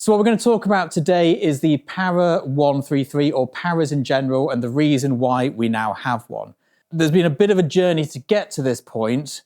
So what we're going to talk about today is the Para 133, or Paras in general, and the reason why we now have one. There's been a bit of a journey to get to this point,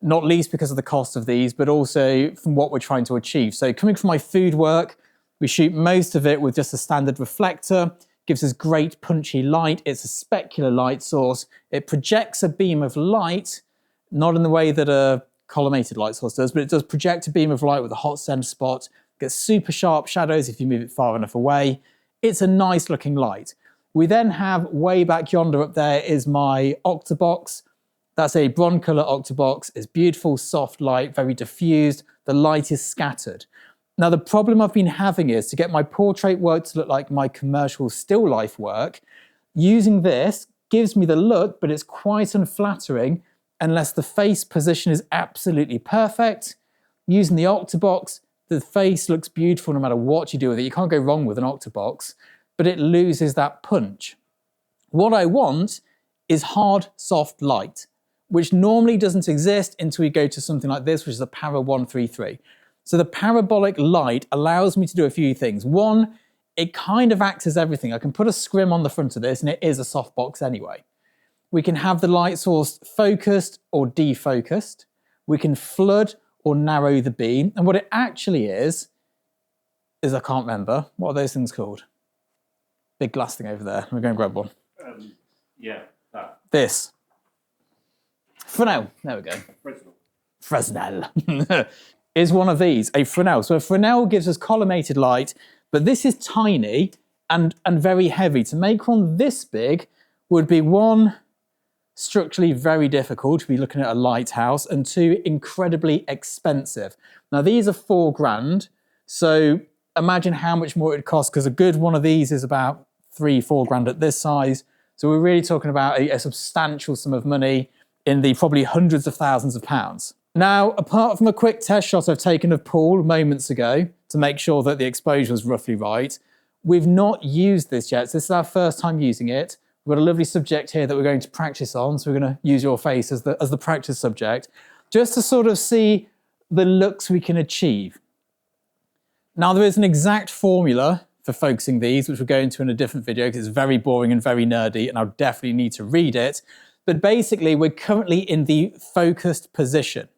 not least because of the cost of these, but also from what we're trying to achieve. So coming from my food work, we shoot most of it with just a standard reflector, gives us great punchy light. It's a specular light source. It projects a beam of light, not in the way that a collimated light source does, but it does project a beam of light with a hot center spot. Gets super sharp shadows if you move it far enough away. It's a nice looking light. We then have way back yonder up there is my octabox. That's a Broncolor octabox. It's beautiful, soft light, very diffused. The light is scattered. Now the problem I've been having is to get my portrait work to look like my commercial still life work. Using this gives me the look, but it's quite unflattering unless the face position is absolutely perfect. Using the octabox, the face looks beautiful no matter what you do with it. You can't go wrong with an octabox, but it loses that punch. What I want is hard, soft light, which normally doesn't exist until we go to something like this, which is the Para 133. So the parabolic light allows me to do a few things. One, it kind of acts as everything. I can put a scrim on the front of this, and it is a softbox anyway. We can have the light source focused or defocused. We can flood or narrow the beam. And what it actually is I can't remember. What are those things called? Big glass thing over there. We're going to grab one. Yeah, that. This. Fresnel. There we go. Fresnel. Fresnel. Is one of these, a Fresnel. So a Fresnel gives us collimated light, but this is tiny and very heavy. To make one this big would be one, structurally very difficult to be looking at a lighthouse, and two, incredibly expensive. Now these are £4 grand, so imagine how much more it would cost, because a good one of these is about £3-4 grand at this size. So we're really talking about a substantial sum of money in the probably hundreds of thousands of pounds. Now, apart from a quick test shot I've taken of Paul moments ago to make sure that the exposure was roughly right, we've not used this yet. So this is our first time using it. We've got a lovely subject here that we're going to practice on, so we're going to use your face as the practice subject, just to sort of see the looks we can achieve. Now, there is an exact formula for focusing these, which we'll go into in a different video because it's very boring and very nerdy, and I'll definitely need to read it. But basically, we're currently in the focused position,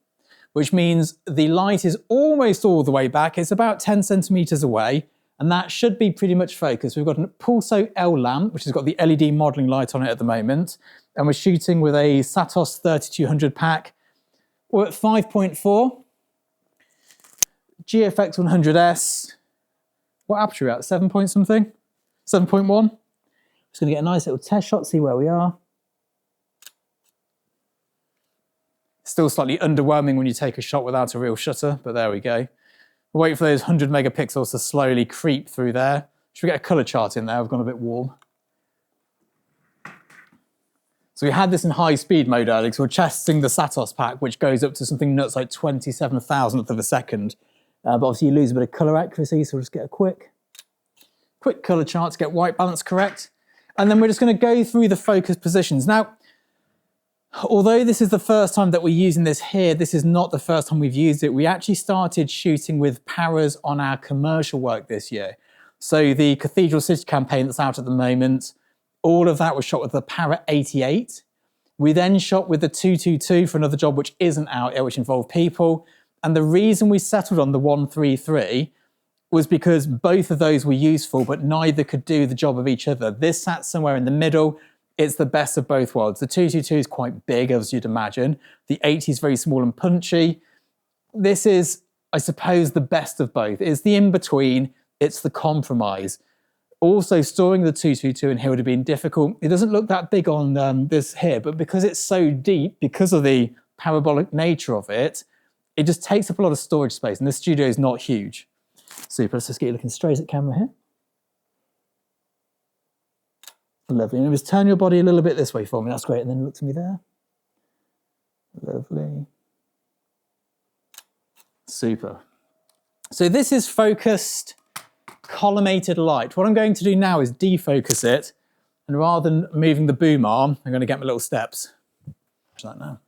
which means the light is almost all the way back. It's about 10 centimeters away, and that should be pretty much focused. We've got a Pulso L lamp, which has got the LED modeling light on it at the moment, and we're shooting with a Satos 3200 pack. We're at 5.4. GFX 100S. What aperture are we at? 7 point something? 7.1? Just gonna get a nice little test shot, see where we are. Still slightly underwhelming when you take a shot without a real shutter, but there we go. We'll wait for those 100 megapixels to slowly creep through there. Should we get a color chart in there? I've gone a bit warm. So we had this in high speed mode earlier, so we're testing the Satos pack, which goes up to something nuts like 27,000th of a second. But obviously you lose a bit of color accuracy, so we'll just get a quick color chart to get white balance correct. And then we're just gonna go through the focus positions. Now, although this is the first time that we're using this here, this is not the first time we've used it. We actually started shooting with Paras on our commercial work this year. So the Cathedral City campaign that's out at the moment, all of that was shot with the Para 88. We then shot with the 222 for another job which isn't out yet, which involved people. And the reason we settled on the 133 was because both of those were useful, but neither could do the job of each other. This sat somewhere in the middle. It's the best of both worlds. The 222 is quite big, as you'd imagine. The 80 is very small and punchy. This is, I suppose, the best of both. It's the in-between, it's the compromise. Also, storing the 222 in here would have been difficult. It doesn't look that big on this here, but because it's so deep, because of the parabolic nature of it, it just takes up a lot of storage space, and this studio is not huge. Super, let's just get you looking straight at camera here. Lovely, and just turn your body a little bit this way for me, that's great, and then look to me there. Lovely. Super. So this is focused, collimated light. What I'm going to do now is defocus it, and rather than moving the boom arm, I'm going to get my little steps. Watch that now.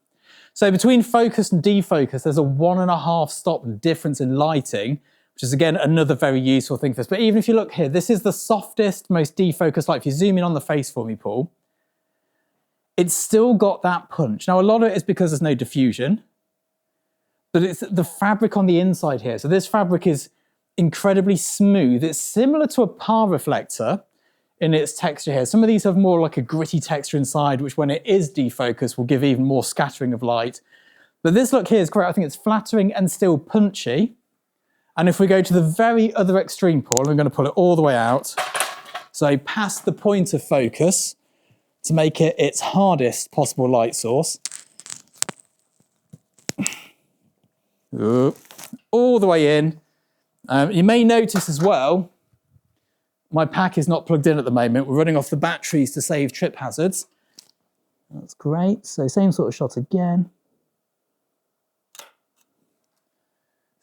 So between focus and defocus, there's a 1.5 stop difference in lighting, which which is again another very useful thing for this. But even if you look here, this is the softest, most defocused light. If you zoom in on the face for me, Paul, it's still got that punch. Now, a lot of it is because there's no diffusion, but it's the fabric on the inside here. So this fabric is incredibly smooth. It's similar to a Para reflector in its texture here. Some of these have more like a gritty texture inside, which when it is defocused will give even more scattering of light. But this look here is great. I think it's flattering and still punchy. And if we go to the very other extreme, Paul, I'm going to pull it all the way out. So past the point of focus to make it its hardest possible light source. All the way in. You may notice as well, my pack is not plugged in at the moment. We're running off the batteries to save trip hazards. That's great. So same sort of shot again.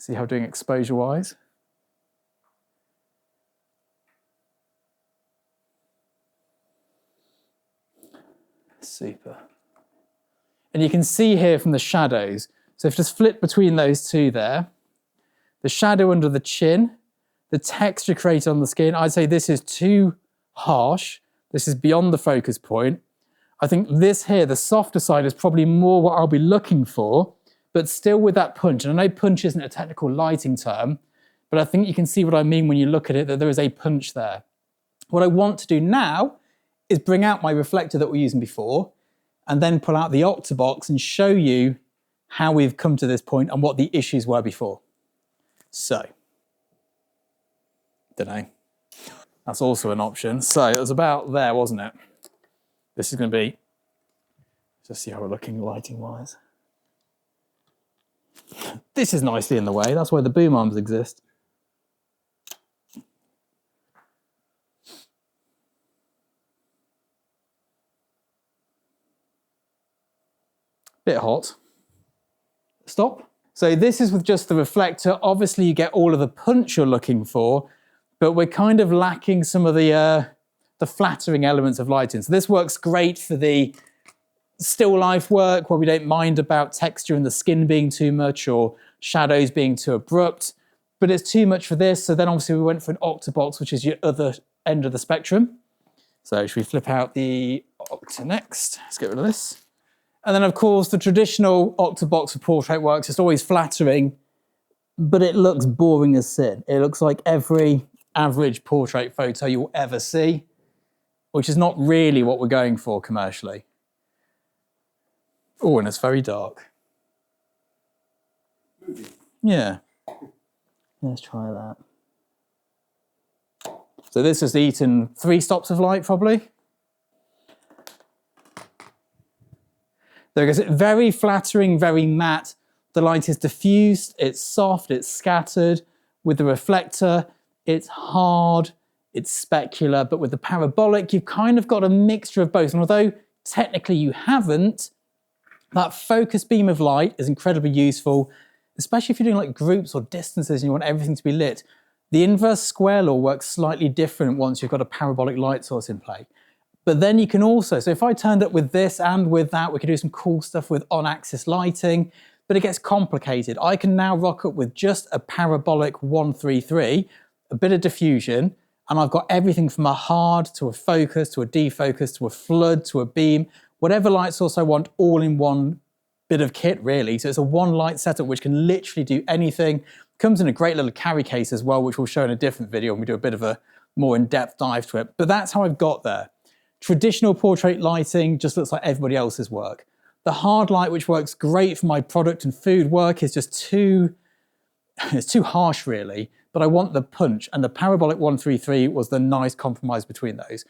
See how we're doing exposure-wise. Super. And you can see here from the shadows, so if you just flip between those two there, the shadow under the chin, the texture created on the skin, I'd say this is too harsh. This is beyond the focus point. I think this here, the softer side, is probably more what I'll be looking for, but still with that punch. And I know punch isn't a technical lighting term, but I think you can see what I mean when you look at it, that there is a punch there. What I want to do now is bring out my reflector that we were using before, and then pull out the Octabox and show you how we've come to this point and what the issues were before. So, don't know. That's also an option. So it was about there, wasn't it? This is going to be, just see how we're looking lighting-wise. This is nicely in the way. That's why the boom arms exist. Bit hot. Stop. So this is with just the reflector. Obviously you get all of the punch you're looking for, but we're kind of lacking some of the flattering elements of lighting. So this works great for the still life work where we don't mind about texture in the skin being too much or shadows being too abrupt, but it's too much for this. So then obviously we went for an Octabox, which is your other end of the spectrum. So should we flip out the Octa next? Let's get rid of this. And then of course the traditional Octabox for portrait works. It's always flattering, but it looks boring as sin. It looks like every average portrait photo you'll ever see, which is not really what we're going for commercially. Oh, and it's very dark. Yeah. Let's try that. So this has eaten 3 stops of light probably. There it goes. Very flattering, very matte. The light is diffused, it's soft, it's scattered. With the reflector, it's hard, it's specular, but with the parabolic, you've kind of got a mixture of both. And although technically you haven't, that focus beam of light is incredibly useful, especially if you're doing like groups or distances and you want everything to be lit. The inverse square law works slightly different once you've got a parabolic light source in play. But then you can also, so if I turned up with this and with that, we could do some cool stuff with on-axis lighting, but it gets complicated. I can now rock up with just a parabolic 133, a bit of diffusion, and I've got everything from a hard to a focus to a defocus to a flood to a beam, whatever light source I want, all in one bit of kit really. So it's a one light setup which can literally do anything. Comes in a great little carry case as well, which we'll show in a different video when we do a bit of a more in-depth dive to it. But that's how I've got there. Traditional portrait lighting just looks like everybody else's work. The hard light, which works great for my product and food work, is just too harsh really, but I want the punch, and the parabolic 133 was the nice compromise between those.